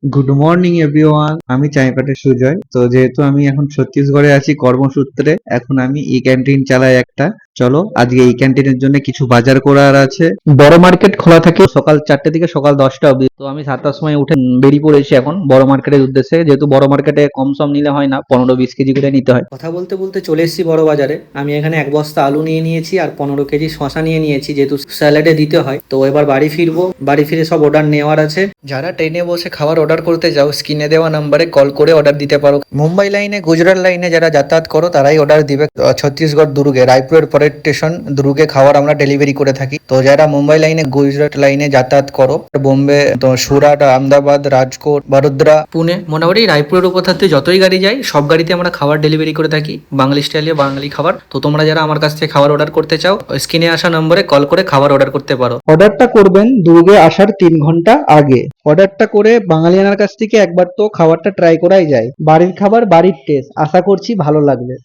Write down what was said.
Good morning everyone, আমি চাইপাটের সুজয়। তো যেহেতু আমি এখন ছত্তিশগড়ে আছি কর্মসূত্রে, এখন আমি ই ক্যান্টিন চালাই একটা। চলো আজকে এই ক্যান্টিনের জন্য কিছু বাজার করার আছে। বড় মার্কেট খোলা থাকে সকাল 4টে থেকে সকাল 10টা অবধি। তো আমি 7টার সময় উঠে বেরিয়ে পড়েছি এখন বড় মার্কেটের উদ্দেশ্যে, যেহেতু বড় মার্কেটে কম সম নিলে হয় না, 15-20 কেজি করে নিতে হয়। কথা বলতে বলতে চলে এসেছি বড় বাজারে। আমি এখানে 1 বস্তা আলু নিয়ে নিয়েছি আর 15 কেজি শশা নিয়ে নিয়েছি, যেহেতু স্যালাডে দিতে হয়। তো এবার বাড়ি ফিরবো, বাড়ি ফিরে সব অর্ডার নেওয়ার আছে। যারা ট্রেনে বসে খাবার অর্ডার করতে যাও, স্ক্রিনে দেওয়া নাম্বারে কল করে অর্ডার দিতে পারো। মুম্বাই লাইনে, গুজরাট লাইনে যারা যাতায়াত করো তারাই অর্ডার দিবে। ছত্তিশগড় দুর্গে, রায়পুরের পরের স্টেশন দুর্গে খাবার আমরা ডেলিভারি করে থাকি। তো যারা মুম্বাই লাইনে, গুজরাট লাইনে যাতায়াত করো, বোম্বে, তো সুরাট, আহমেদাবাদ, রাজকোট, বরোদরা, পুনে, মোটামুটি রায়পুরের উপর থাকতে যতই গাড়ি যায় সব গাড়িতে আমরা খাবার ডেলিভারি করে থাকি, বাঙালি স্টাইলে বাঙালি খাবার। তো তোমরা যারা আমার কাছ থেকে খাবার অর্ডার করতে চাও, স্ক্রিনে আসা নম্বরে কল করে খাবার অর্ডার করতে পারো। অর্ডারটা করবেন দুর্গে আসার 3 ঘন্টা আগে। অর্ডারটা করে বাঙালিয়ানার কাছ থেকে একবার তো খাবারটা ট্রাই করাই যায়। বাড়ির খাবার, বাড়ির টেস্ট, আশা করছি ভালো লাগবে।